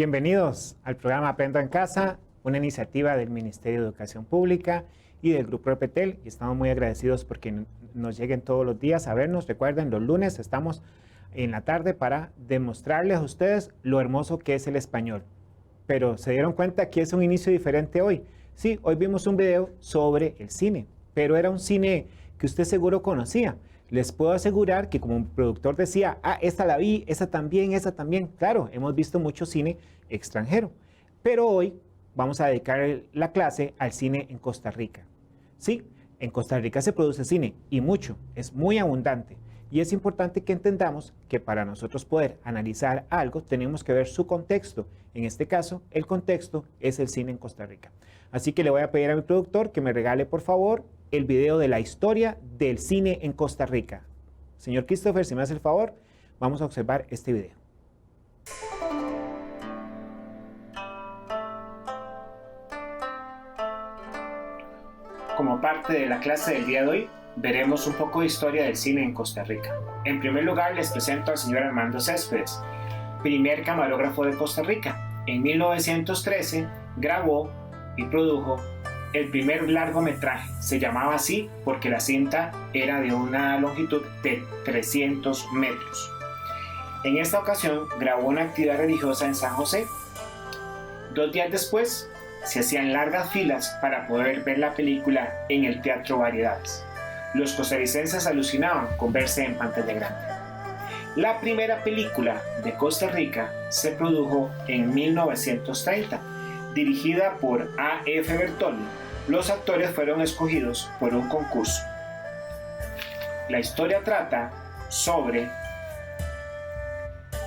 Bienvenidos al programa Aprendo en Casa, una iniciativa del Ministerio de Educación Pública y del Grupo Repetel, y estamos muy agradecidos porque nos lleguen todos los días a vernos. Recuerden, los lunes estamos en la tarde para demostrarles a ustedes lo hermoso que es el español. Pero ¿se dieron cuenta que es un inicio diferente hoy? Sí, hoy vimos un video sobre el cine, pero era un cine que usted seguro conocía. Les puedo asegurar que como un productor decía, esta la vi, esa también. Claro, hemos visto mucho cine extranjero, pero hoy vamos a dedicar la clase al cine en Costa Rica. Sí, en Costa Rica se produce cine y mucho, es muy abundante. Y es importante que entendamos que para nosotros poder analizar algo tenemos que ver su contexto. En este caso, el contexto es el cine en Costa Rica. Así que le voy a pedir a mi productor que me regale, por favor, el video de la historia del cine en Costa Rica. Señor Christopher, si me hace el favor, vamos a observar este video. Como parte de la clase del día de hoy, veremos un poco de historia del cine en Costa Rica. En primer lugar, les presento al señor Armando Céspedes, primer camarógrafo de Costa Rica. En 1913 grabó y produjo el primer largometraje. Se llamaba así porque la cinta era de una longitud de 300 metros. En esta ocasión grabó una actividad religiosa en San José. 2 días después se hacían largas filas para poder ver la película en el Teatro Variedades. Los costarricenses alucinaban con verse en pantalla grande. La primera película de Costa Rica se produjo en 1930, dirigida por A.F. Bertolli. Los actores fueron escogidos por un concurso. La historia trata sobre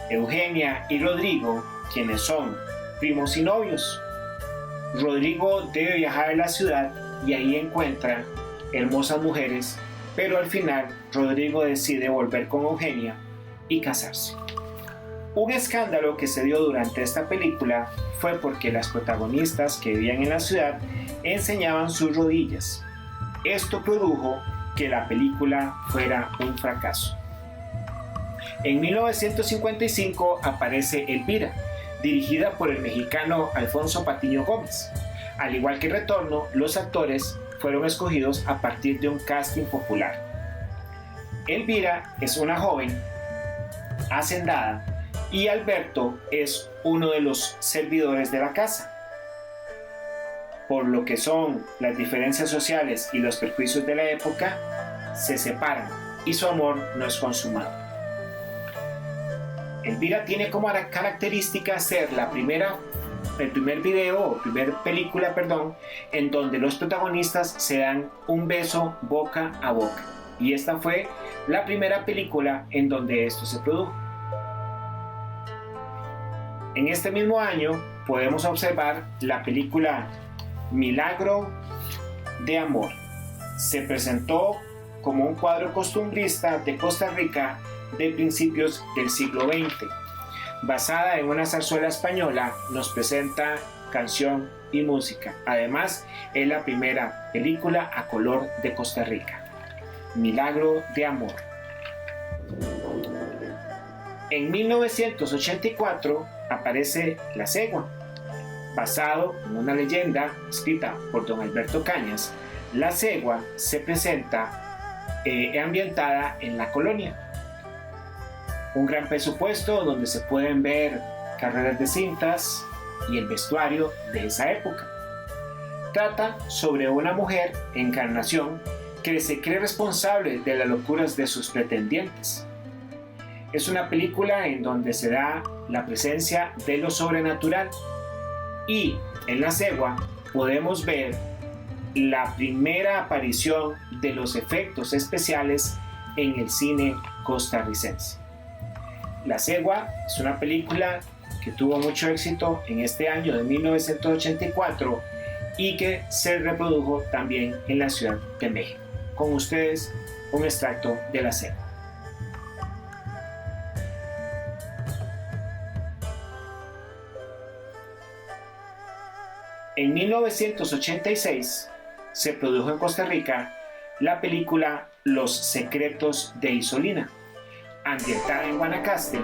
Eugenia y Rodrigo, quienes son primos y novios. Rodrigo debe viajar a la ciudad y ahí encuentra hermosas mujeres, pero al final Rodrigo decide volver con Eugenia y casarse. Un escándalo que se dio durante esta película fue porque las protagonistas que vivían en la ciudad enseñaban sus rodillas. Esto produjo que la película fuera un fracaso. En 1955 aparece Elvira, dirigida por el mexicano Alfonso Patiño Gómez. Al igual que Retorno, los actores fueron escogidos a partir de un casting popular. Elvira es una joven hacendada y Alberto es uno de los servidores de la casa. Por lo que son las diferencias sociales y los prejuicios de la época, se separan y su amor no es consumado. Elvira tiene como característica ser el primer película, en donde los protagonistas se dan un beso boca a boca. Y esta fue la primera película en donde esto se produjo. En este mismo año podemos observar la película Milagro de Amor. Se presentó como un cuadro costumbrista de Costa Rica de principios del siglo XX. Basada en una zarzuela española, nos presenta canción y música. Además, es la primera película a color de Costa Rica. Milagro de Amor. En 1984 aparece La Cegua. Basado en una leyenda escrita por don Alberto Cañas, La Cegua se presenta ambientada en la colonia. Un gran presupuesto donde se pueden ver carreras de cintas y el vestuario de esa época. Trata sobre una mujer, Encarnación, que se cree responsable de las locuras de sus pretendientes. Es una película en donde se da la presencia de lo sobrenatural, y en La Cegua podemos ver la primera aparición de los efectos especiales en el cine costarricense. La Cegua es una película que tuvo mucho éxito en este año de 1984 y que se reprodujo también en la Ciudad de México. Con ustedes, un extracto de La Cegua. En 1986 se produjo en Costa Rica la película Los secretos de Isolina. Ambientada en Guanacaste,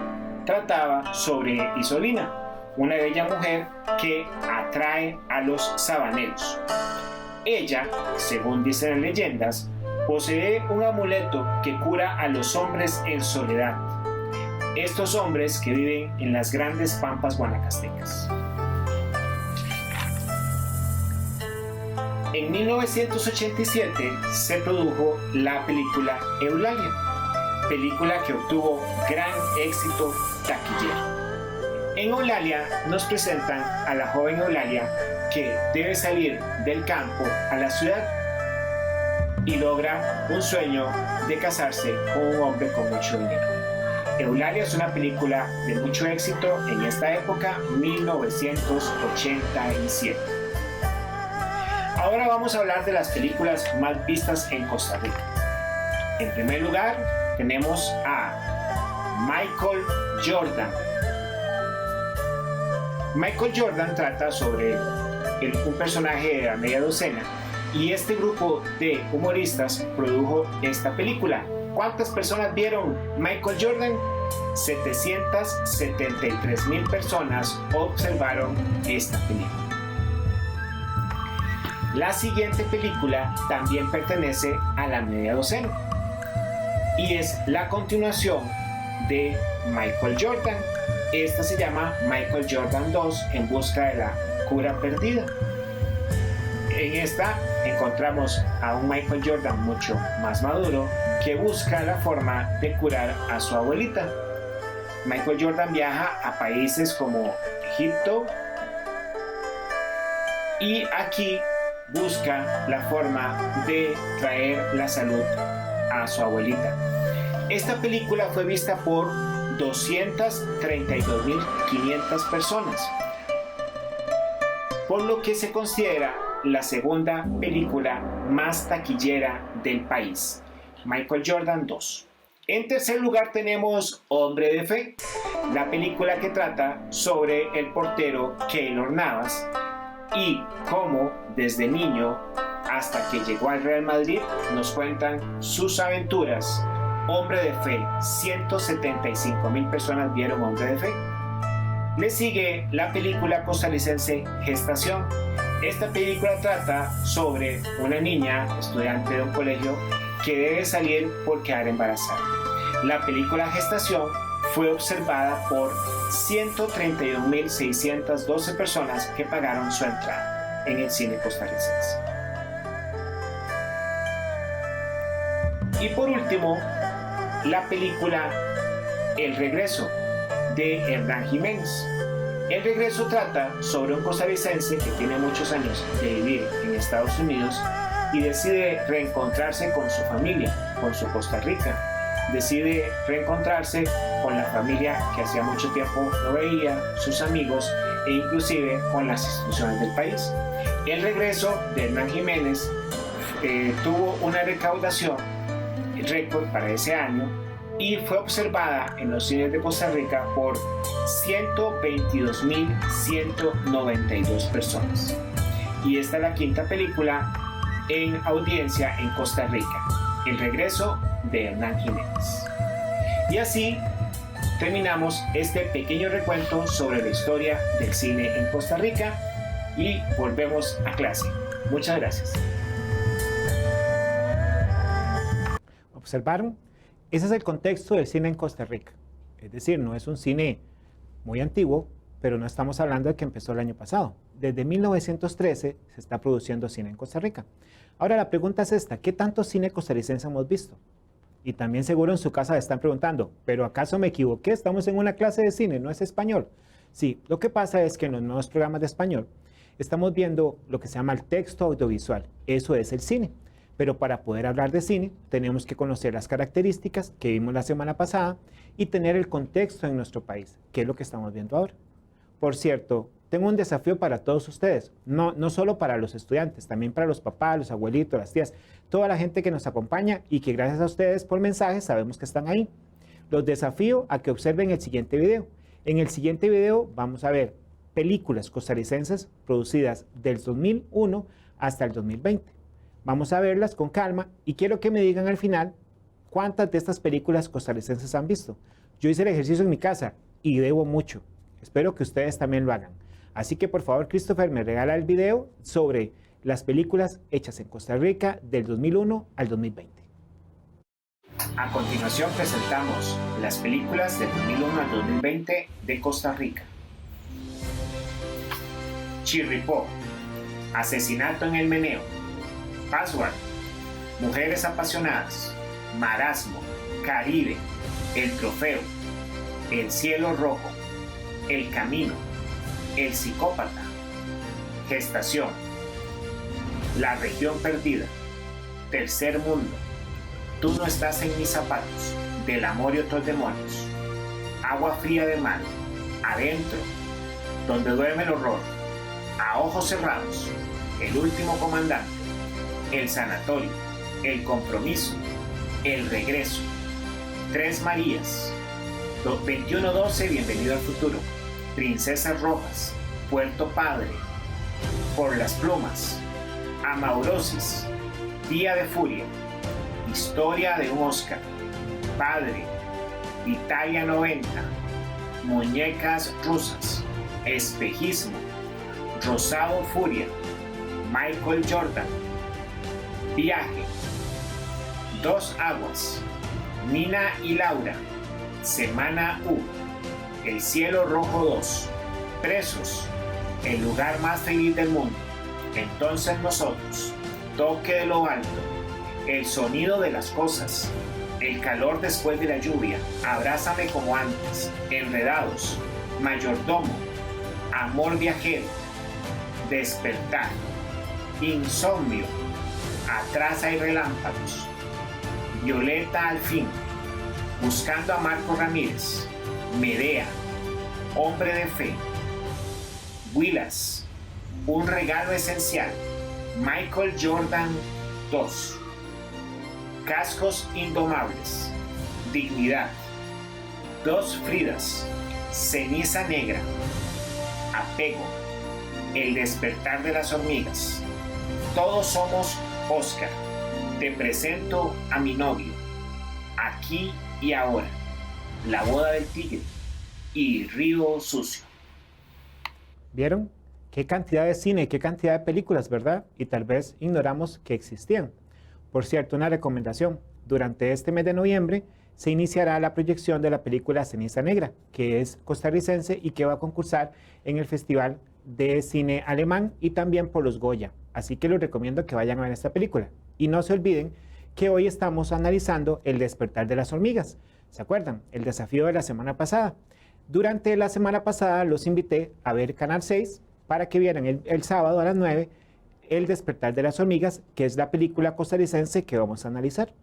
trataba sobre Isolina, una bella mujer que atrae a los sabaneros. Ella, según dicen las leyendas, posee un amuleto que cura a los hombres en soledad. Estos hombres que viven en las grandes pampas guanacastecas. En 1987 se produjo la película Eulalia, película que obtuvo gran éxito taquillero. En Eulalia nos presentan a la joven Eulalia que debe salir del campo a la ciudad y logra un sueño de casarse con un hombre con mucho dinero. Eulalia es una película de mucho éxito en esta época, 1987. Ahora vamos a hablar de las películas más vistas en Costa Rica. En primer lugar, tenemos a Michael Jordan. Michael Jordan trata sobre un personaje de la media docena y este grupo de humoristas produjo esta película. ¿Cuántas personas vieron Michael Jordan? 773,000 personas observaron esta película. La siguiente película también pertenece a la media docena y es la continuación de Michael Jordan. Esta se llama Michael Jordan 2 en busca de la cura perdida. En esta encontramos a un Michael Jordan mucho más maduro que busca la forma de curar a su abuelita. Michael Jordan viaja a países como Egipto y aquí busca la forma de traer la salud a su abuelita. Esta película fue vista por 232,500 personas, por lo que se considera la segunda película más taquillera del país, Michael Jordan 2. En tercer lugar tenemos Hombre de Fe, la película que trata sobre el portero Keylor Navas y cómo desde niño hasta que llegó al Real Madrid nos cuentan sus aventuras. Hombre de Fe, 175,000 personas vieron Hombre de Fe. Le sigue la película costarricense Gestación. Esta película trata sobre una niña, estudiante de un colegio, que debe salir por quedar embarazada. La película Gestación fue observada por 131,612 personas que pagaron su entrada en el cine costarricense. Y por último, la película El Regreso de Hernán Jiménez. El Regreso trata sobre un costarricense que tiene muchos años de vivir en Estados Unidos y decide reencontrarse con su familia, con su Costa Rica. Decide reencontrarse con la familia que hacía mucho tiempo no veía, sus amigos e inclusive con las instituciones del país. El Regreso de Hernán Jiménez tuvo una recaudación récord para ese año y fue observada en los cines de Costa Rica por 122,192 personas. Y esta es la quinta película en audiencia en Costa Rica, El Regreso de Hernán Jiménez. Y así terminamos este pequeño recuento sobre la historia del cine en Costa Rica y volvemos a clase. Muchas gracias. ¿Observaron? Ese es el contexto del cine en Costa Rica. Es decir, no es un cine muy antiguo, pero no estamos hablando de que empezó el año pasado. Desde 1913 se está produciendo cine en Costa Rica. Ahora la pregunta es esta: ¿qué tanto cine costarricense hemos visto? Y también seguro en su casa están preguntando, ¿pero acaso me equivoqué? Estamos en una clase de cine, no es español. Sí, lo que pasa es que en los nuevos programas de español estamos viendo lo que se llama el texto audiovisual. Eso es el cine. Pero para poder hablar de cine, tenemos que conocer las características que vimos la semana pasada y tener el contexto en nuestro país, que es lo que estamos viendo ahora. Por cierto, tengo un desafío para todos ustedes, no solo para los estudiantes, también para los papás, los abuelitos, las tías, toda la gente que nos acompaña y que gracias a ustedes por mensajes sabemos que están ahí. Los desafío a que observen el siguiente video. En el siguiente video vamos a ver películas costarricenses producidas del 2001 hasta el 2020. Vamos a verlas con calma y quiero que me digan al final cuántas de estas películas costarricenses han visto. Yo hice el ejercicio en mi casa y debo mucho. Espero que ustedes también lo hagan. Así que por favor, Christopher, me regala el video sobre las películas hechas en Costa Rica del 2001 al 2020. A continuación presentamos las películas del 2001 al 2020 de Costa Rica. Chirripó, Asesinato en el Meneo, Password, Mujeres Apasionadas, Marasmo, Caribe, El Trofeo, El Cielo Rojo, El Camino, El Psicópata, Gestación, La Región Perdida, Tercer Mundo, Tú no estás en mis zapatos, Del amor y otros demonios, Agua fría de mar, Adentro, Donde duerme el horror, A ojos cerrados, El último comandante, El sanatorio, El compromiso, El regreso, Tres Marías, 2112, Bienvenido al futuro, Princesas Rojas, Puerto Padre, Por las plumas, Amaurosis, Día de furia, Historia de un Oscar, Padre, Italia 90, Muñecas rusas, Espejismo, Rosado Furia, Michael Jordan, Viaje, Dos Aguas, Nina y Laura, Semana U, El Cielo Rojo 2, Presos, El lugar más feliz del mundo, Entonces nosotros, Toque de lo alto, El sonido de las cosas, El calor después de la lluvia, Abrázame como antes, Enredados, Mayordomo, Amor viajero, Despertar, Insomnio, Atrás hay relámpagos, Violeta al fin, Buscando a Marco Ramírez, Medea, Hombre de fe, Willas, Un regalo esencial, Michael Jordan 2, Cascos indomables, Dignidad, Dos Fridas, Ceniza negra, Apego, El despertar de las hormigas, Todos somos Oscar, Te presento a mi novio, Aquí y ahora, La boda del tigre y Río sucio. ¿Vieron? Qué cantidad de cine, qué cantidad de películas, ¿verdad? Y tal vez ignoramos que existían. Por cierto, una recomendación. Durante este mes de noviembre se iniciará la proyección de la película Ceniza Negra, que es costarricense y que va a concursar en el Festival de Cine Alemán y también por los Goya. Así que les recomiendo que vayan a ver esta película. Y no se olviden que hoy estamos analizando El despertar de las hormigas. ¿Se acuerdan? El desafío de la semana pasada. Durante la semana pasada los invité a ver Canal 6 para que vieran el sábado a las 9 El despertar de las hormigas, que es la película costarricense que vamos a analizar.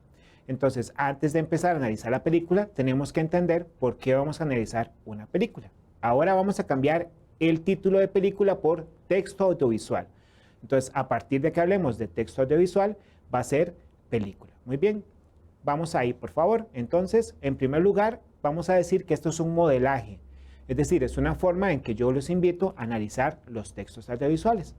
Entonces, antes de empezar a analizar la película, tenemos que entender por qué vamos a analizar una película. Ahora vamos a cambiar el título de película por texto audiovisual. Entonces, a partir de que hablemos de texto audiovisual, va a ser película. Muy bien, vamos ahí, por favor. Entonces, en primer lugar, vamos a decir que esto es un modelaje. Es decir, es una forma en que yo los invito a analizar los textos audiovisuales.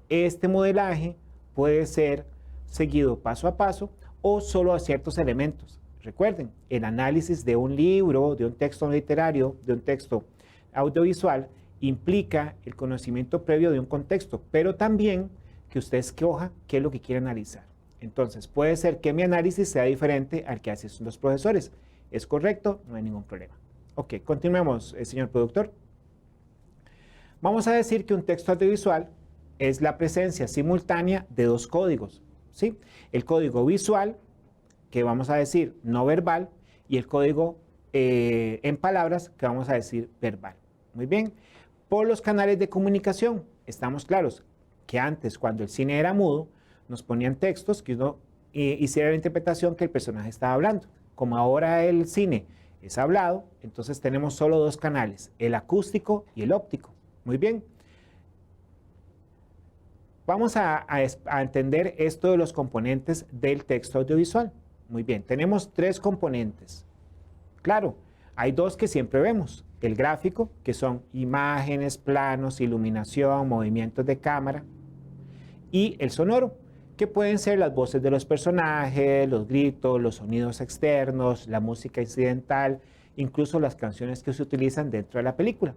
Este modelaje puede ser seguido paso a paso o solo a ciertos elementos. Recuerden, el análisis de un libro, de un texto literario, de un texto audiovisual, implica el conocimiento previo de un contexto, pero también que usted escoja qué es lo que quiere analizar. Entonces, puede ser que mi análisis sea diferente al que hacen los profesores. ¿Es correcto? No hay ningún problema. Ok, continuemos, señor productor. Vamos a decir que un texto audiovisual es la presencia simultánea de dos códigos, ¿sí? El código visual, que vamos a decir no verbal, y el código en palabras, que vamos a decir verbal. Muy bien. Por los canales de comunicación, estamos claros que antes, cuando el cine era mudo, nos ponían textos que uno hiciera la interpretación que el personaje estaba hablando. Como ahora el cine es hablado, entonces tenemos solo dos canales, el acústico y el óptico. Muy bien. Vamos a entender esto de los componentes del texto audiovisual. Muy bien, tenemos tres componentes. Claro, hay dos que siempre vemos. El gráfico, que son imágenes, planos, iluminación, movimientos de cámara. Y el sonoro, que pueden ser las voces de los personajes, los gritos, los sonidos externos, la música incidental, incluso las canciones que se utilizan dentro de la película.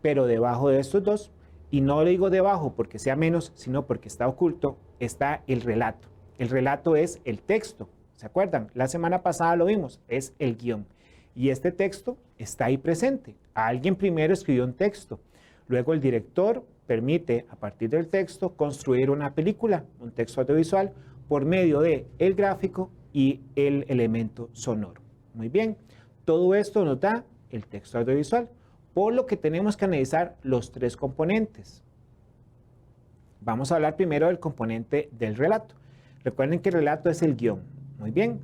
pero debajo de estos dos, y no le digo debajo porque sea menos, sino porque está oculto, está el relato. El relato es el texto. ¿Se acuerdan? La semana pasada lo vimos, es el guión. Y este texto está ahí presente. Alguien primero escribió un texto. Luego el director permite, a partir del texto, construir una película, un texto audiovisual, por medio de el gráfico y el elemento sonoro. Muy bien, todo esto nos da el texto audiovisual, por lo que tenemos que analizar los tres componentes. Vamos a hablar primero del componente del relato. Recuerden que el relato es el guión. Muy bien,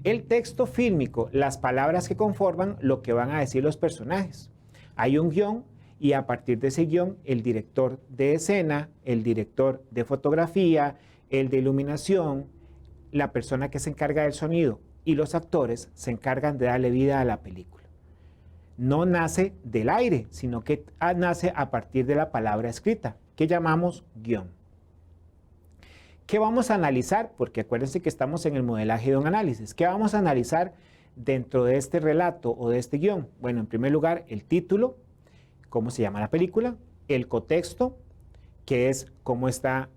el texto fílmico, las palabras que conforman lo que van a decir los personajes. Hay un guión y a partir de ese guión, el director de escena, el director de fotografía, el de iluminación, la persona que se encarga del sonido y los actores se encargan de darle vida a la película. No nace del aire, sino que nace a partir de la palabra escrita, que llamamos guión. ¿Qué vamos a analizar? Porque acuérdense que estamos en el modelaje de un análisis. ¿Qué vamos a analizar dentro de este relato o de este guión? Bueno, en primer lugar, el título, cómo se llama la película, el contexto, que es cómo están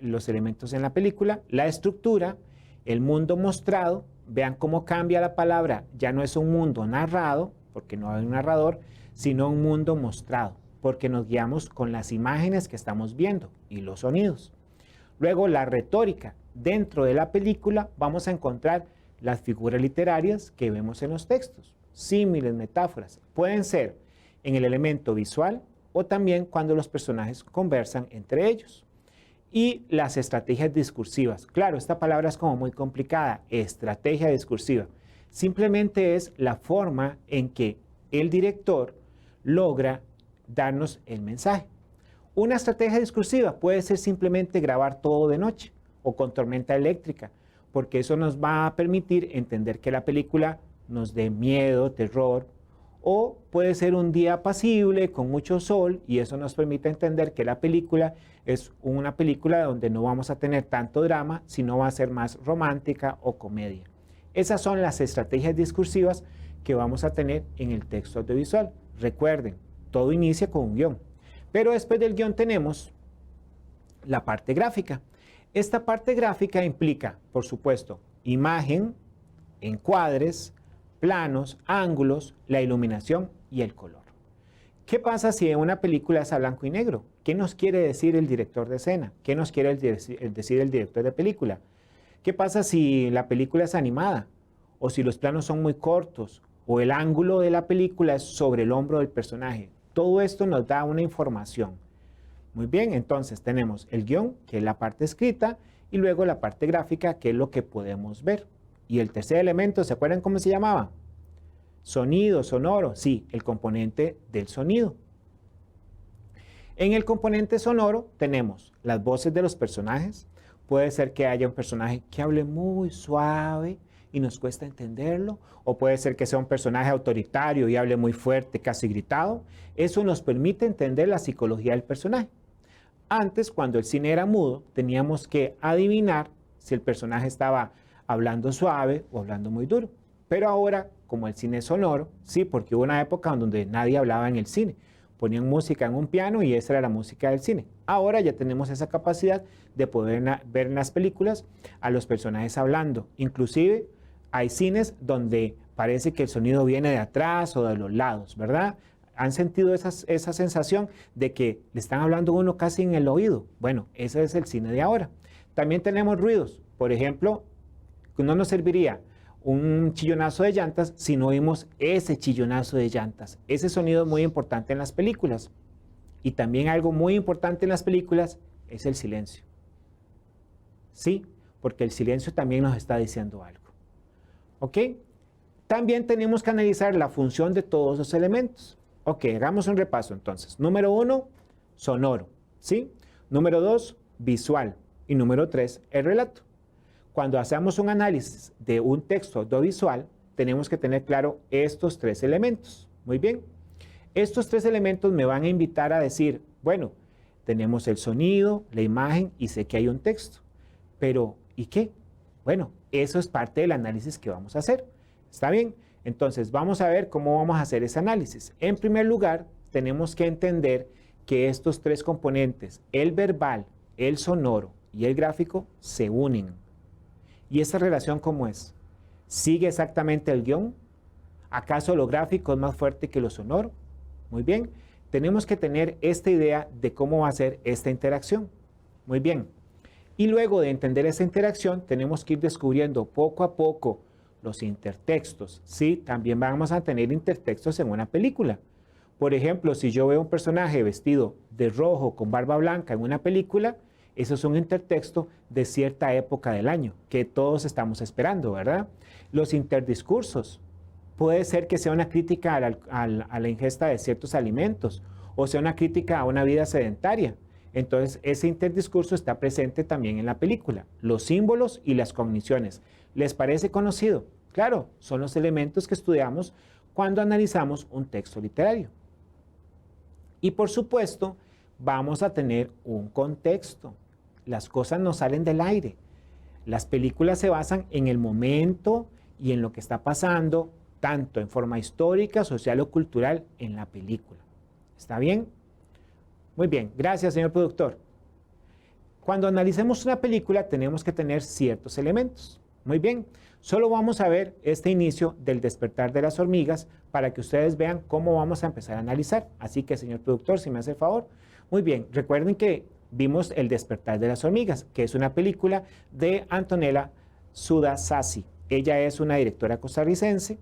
los elementos en la película, la estructura, el mundo mostrado. Vean cómo cambia la palabra, ya no es un mundo narrado, porque no hay un narrador, sino un mundo mostrado, porque nos guiamos con las imágenes que estamos viendo y los sonidos. Luego la retórica. Dentro de la película vamos a encontrar las figuras literarias que vemos en los textos, símiles, metáforas. Pueden ser en el elemento visual o también cuando los personajes conversan entre ellos. Y las estrategias discursivas. Claro, esta palabra es como muy complicada, estrategia discursiva. Simplemente es la forma en que el director logra darnos el mensaje. Una estrategia discursiva puede ser simplemente grabar todo de noche o con tormenta eléctrica, porque eso nos va a permitir entender que la película nos dé miedo, terror, o puede ser un día apacible con mucho sol y eso nos permite entender que la película es una película donde no vamos a tener tanto drama, sino va a ser más romántica o comedia. Esas son las estrategias discursivas que vamos a tener en el texto audiovisual. Recuerden, todo inicia con un guión, pero después del guión tenemos la parte gráfica. Esta parte gráfica implica, por supuesto, imagen, encuadres, planos, ángulos, la iluminación y el color. ¿Qué pasa si en una película es a blanco y negro? ¿Qué nos quiere decir el director de escena? ¿Qué nos quiere decir el director de película? ¿Qué pasa si la película es animada? O si los planos son muy cortos, o el ángulo de la película es sobre el hombro del personaje. Todo esto nos da una información. Muy bien, entonces tenemos el guión, que es la parte escrita, y luego la parte gráfica, que es lo que podemos ver. Y el tercer elemento, ¿se acuerdan cómo se llamaba? Sonido, sonoro. Sí, el componente del sonido. En el componente sonoro tenemos las voces de los personajes. Puede ser que haya un personaje que hable muy suave y nos cuesta entenderlo, o puede ser que sea un personaje autoritario y hable muy fuerte, casi gritado. Eso nos permite entender la psicología del personaje. Antes, cuando el cine era mudo, teníamos que adivinar si el personaje estaba hablando suave o hablando muy duro. Pero ahora, como el cine es sonoro, sí, porque hubo una época donde nadie hablaba en el cine. Ponían música en un piano y esa era la música del cine. Ahora ya tenemos esa capacidad de poder ver en las películas a los personajes hablando. Inclusive hay cines donde parece que el sonido viene de atrás o de los lados, ¿verdad? ¿Han sentido esa sensación de que le están hablando a uno casi en el oído? Bueno, ese es el cine de ahora. También tenemos ruidos. Por ejemplo, no nos serviría un chillonazo de llantas si no oímos ese chillonazo de llantas. Ese sonido es muy importante en las películas. Y también algo muy importante en las películas es el silencio. Sí, porque el silencio también nos está diciendo algo. ¿Ok? También tenemos que analizar la función de todos los elementos. Ok, hagamos un repaso entonces. Número 1, sonoro. ¿Sí? Número 2, visual. Y número 3, el relato. Cuando hacemos un análisis de un texto audiovisual, tenemos que tener claro estos tres elementos. Muy bien. Estos tres elementos me van a invitar a decir, bueno, tenemos el sonido, la imagen y sé que hay un texto. Pero, ¿y qué? Bueno, eso es parte del análisis que vamos a hacer. ¿Está bien? Entonces, vamos a ver cómo vamos a hacer ese análisis. En primer lugar, tenemos que entender que estos tres componentes, el verbal, el sonoro y el gráfico, se unen. ¿Y esta relación cómo es? ¿Sigue exactamente el guión? ¿Acaso lo gráfico es más fuerte que lo sonoro? Muy bien, tenemos que tener esta idea de cómo va a ser esta interacción. Muy bien. Y luego de entender esa interacción, tenemos que ir descubriendo poco a poco los intertextos. Sí, también vamos a tener intertextos en una película. Por ejemplo, si yo veo un personaje vestido de rojo con barba blanca en una película, eso es un intertexto de cierta época del año que todos estamos esperando, ¿verdad? Los interdiscursos. Puede ser que sea una crítica a la ingesta de ciertos alimentos o sea una crítica a una vida sedentaria. Entonces, ese interdiscurso está presente también en la película. Los símbolos y las cogniciones. ¿Les parece conocido? Claro, son los elementos que estudiamos cuando analizamos un texto literario. Y por supuesto, vamos a tener un contexto. Las cosas no salen del aire. Las películas se basan en el momento y en lo que está pasando, tanto en forma histórica, social o cultural, en la película. ¿Está bien? Muy bien, gracias, señor productor. Cuando analicemos una película tenemos que tener ciertos elementos. Muy bien, solo vamos a ver este inicio del despertar de las hormigas para que ustedes vean cómo vamos a empezar a analizar. Así que, señor productor, si me hace el favor. Muy bien, recuerden que vimos El despertar de las hormigas, que es una película de Antonella Sudasasi. Ella es una directora costarricense.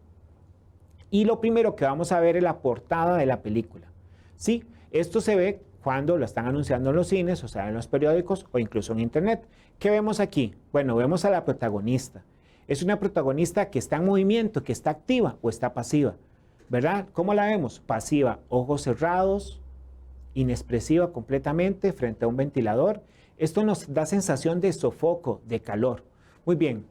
Y lo primero que vamos a ver es la portada de la película. Sí, esto se ve cuando lo están anunciando en los cines, o sea, en los periódicos o incluso en internet. ¿Qué vemos aquí? Bueno, vemos a la protagonista. Es una protagonista que está en movimiento, que está activa o está pasiva, ¿verdad? ¿Cómo la vemos? Pasiva, ojos cerrados, inexpresiva completamente frente a un ventilador. Esto nos da sensación de sofoco, de calor. Muy bien.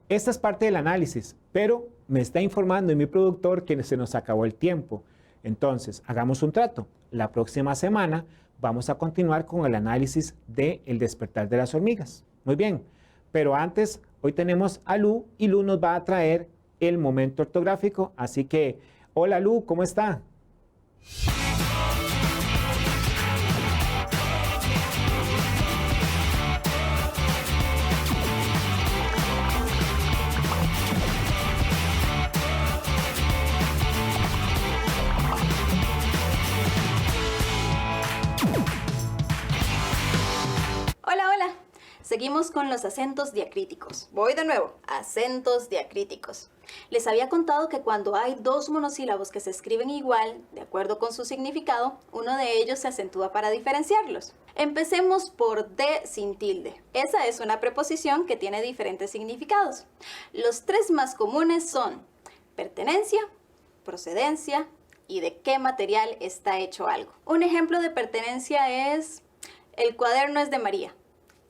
Esta es parte del análisis, pero me está informando mi productor que se nos acabó el tiempo. Entonces, hagamos un trato. La próxima semana vamos a continuar con el análisis de El despertar de las hormigas. Muy bien, pero antes, hoy tenemos a Lu y Lu nos va a traer el momento ortográfico. Así que, hola Lu, ¿cómo está? Seguimos con los acentos diacríticos. Voy de nuevo, acentos diacríticos. Les había contado que cuando hay dos monosílabos que se escriben igual, de acuerdo con su significado, uno de ellos se acentúa para diferenciarlos. Empecemos por de sin tilde. Esa es una preposición que tiene diferentes significados. Los tres más comunes son pertenencia, procedencia y de qué material está hecho algo. Un ejemplo de pertenencia es el cuaderno es de María.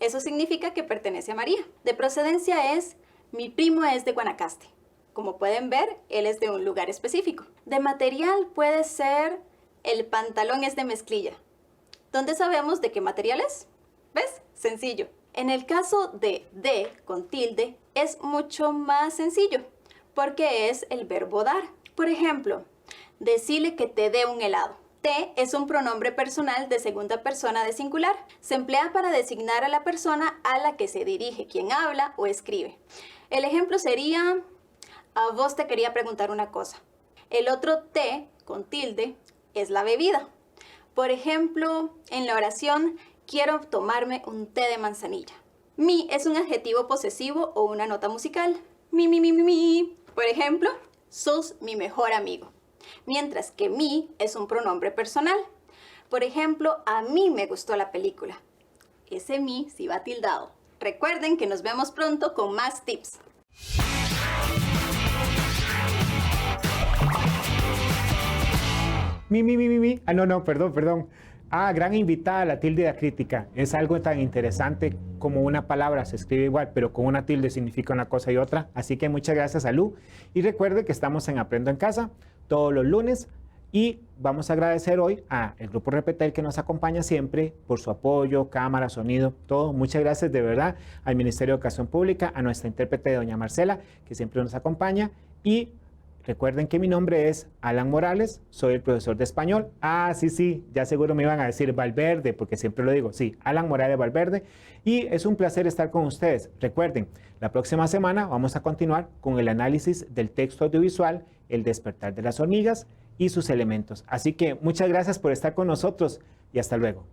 Eso significa que pertenece a María. De procedencia es, mi primo es de Guanacaste. Como pueden ver, él es de un lugar específico. De material puede ser, el pantalón es de mezclilla. ¿Dónde sabemos de qué material es? ¿Ves? Sencillo. En el caso de con tilde, es mucho más sencillo, porque es el verbo dar. Por ejemplo, decirle que te dé un helado. Te es un pronombre personal de segunda persona de singular. Se emplea para designar a la persona a la que se dirige quien habla o escribe. El ejemplo sería, a vos te quería preguntar una cosa. El otro te, con tilde, es la bebida. Por ejemplo, en la oración, quiero tomarme un té de manzanilla. Mi es un adjetivo posesivo o una nota musical. Mi. Por ejemplo, sos mi mejor amigo. Mientras que mi es un pronombre personal. Por ejemplo, a mí me gustó la película. Ese mi sí va tildado. Recuerden que nos vemos pronto con más tips. Mi. Ah, no, perdón. Ah, gran invitada, la tilde diacrítica. Es algo tan interesante como una palabra, se escribe igual, pero con una tilde significa una cosa y otra. Así que muchas gracias a Lu. Y recuerde que estamos en Aprendo en Casa todos los lunes. Y vamos a agradecer hoy al Grupo Repetel que nos acompaña siempre por su apoyo, cámara, sonido, todo. Muchas gracias de verdad al Ministerio de Educación Pública, a nuestra intérprete doña Marcela, que siempre nos acompaña. Y Recuerden que mi nombre es Alan Morales, soy el profesor de español. Ah, sí, ya seguro me iban a decir Valverde, porque siempre lo digo. Sí, Alan Morales Valverde. Y es un placer estar con ustedes. Recuerden, la próxima semana vamos a continuar con el análisis del texto audiovisual El despertar de las hormigas y sus elementos. Así que muchas gracias por estar con nosotros y hasta luego.